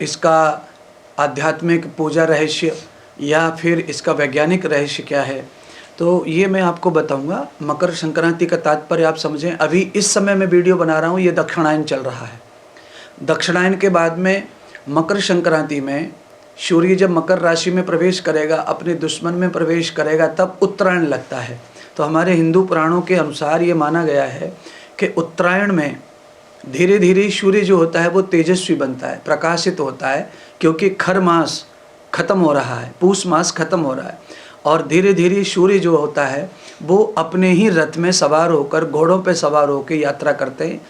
इसका आध्यात्मिक पूजा रहस्य या फिर इसका वैज्ञानिक रहस्य क्या है, तो ये मैं आपको बताऊंगा। मकर संक्रांति का तात्पर्य आप समझें। अभी इस समय मैं वीडियो बना रहा हूँ, ये दक्षिणायन चल रहा है। दक्षिणायन के बाद में मकर संक्रांति में सूर्य जब मकर राशि में प्रवेश करेगा, अपने दुश्मन में प्रवेश करेगा, तब उत्तरायण लगता है। तो हमारे हिंदू पुराणों के अनुसार ये माना गया है कि उत्तरायण में धीरे धीरे सूर्य जो होता है वो तेजस्वी बनता है, प्रकाशित होता है, क्योंकि खर मास खत्म हो रहा है, पूष मास खत्म हो रहा है, और धीरे धीरे सूर्य जो होता है वो अपने ही रथ में सवार होकर, घोड़ों पे सवार होकर यात्रा करते हैं।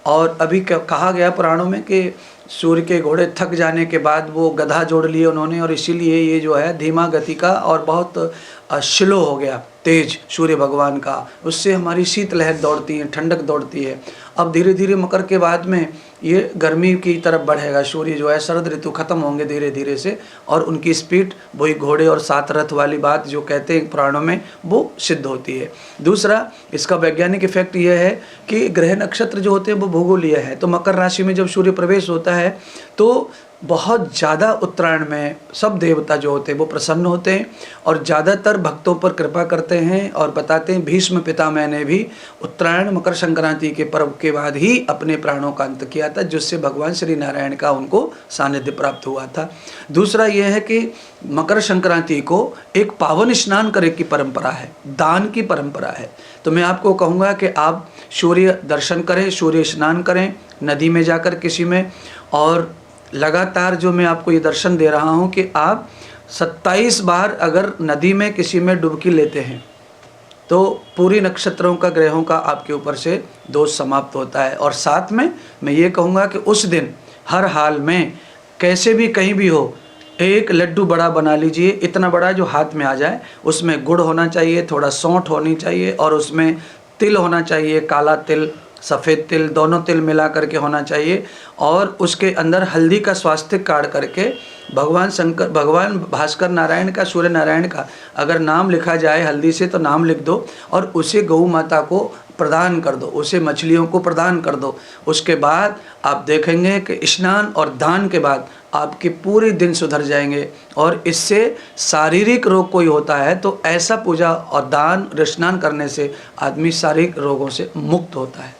और अभी कहा गया पुराणों में कि सूर्य के घोड़े थक जाने के बाद वो गधा जोड़ लिए उन्होंने, और इसीलिए ये जो है धीमा गति का और बहुत स्लो हो गया, तेज सूर्य भगवान का, उससे हमारी शीतलहर दौड़ती है, ठंडक दौड़ती है। अब धीरे धीरे मकर के बाद में ये गर्मी की तरफ बढ़ेगा, सूर्य जो है शरद ऋतु खत्म होंगे धीरे धीरे से, और उनकी स्पीड वही घोड़े और 7 रथ वाली बात जो कहते हैं पुराणों में वो सिद्ध होती है। दूसरा इसका वैज्ञानिक इफेक्ट ये है कि ग्रह नक्षत्र जो होते हैं वो भूगोलीय है। तो मकर राशि में जब सूर्य प्रवेश होता है तो बहुत ज़्यादा उत्तरायण में सब देवता जो होते हैं वो प्रसन्न होते हैं और ज़्यादातर भक्तों पर कृपा करते हैं, और बताते हैं भीष्म पितामह ने भी उत्तरायण मकर संक्रांति के पर्व के बाद ही अपने प्राणों का अंत किया था, जिससे भगवान श्री नारायण का उनको सानिध्य प्राप्त हुआ था। दूसरा यह है कि मकर संक्रांति को एक पावन स्नान करे की परंपरा है, दान की परंपरा है। तो मैं आपको कहूँगा कि आप सूर्य दर्शन करें, सूर्य स्नान करें नदी में जाकर किसी में, और लगातार जो मैं आपको ये दर्शन दे रहा हूँ कि आप 27 बार अगर नदी में किसी में डुबकी लेते हैं तो पूरी नक्षत्रों का, ग्रहों का आपके ऊपर से दोष समाप्त होता है। और साथ में मैं ये कहूँगा कि उस दिन हर हाल में कैसे भी कहीं भी हो, एक लड्डू बड़ा बना लीजिए, इतना बड़ा जो हाथ में आ जाए, उसमें गुड़ होना चाहिए, थोड़ा सौंठ होनी चाहिए, और उसमें तिल होना चाहिए, काला तिल सफ़ेद तिल, दोनों तिल मिला करके होना चाहिए, और उसके अंदर हल्दी का स्वास्तिक काट करके भगवान भास्कर नारायण का, सूर्य नारायण का अगर नाम लिखा जाए हल्दी से तो नाम लिख दो, और उसे गौ माता को प्रदान कर दो, उसे मछलियों को प्रदान कर दो। उसके बाद आप देखेंगे कि स्नान और दान के बाद आपके पूरे दिन सुधर जाएंगे, और इससे शारीरिक रोग कोई होता है तो ऐसा पूजा और दान स्नान करने से आदमी शारीरिक रोगों से मुक्त होता है।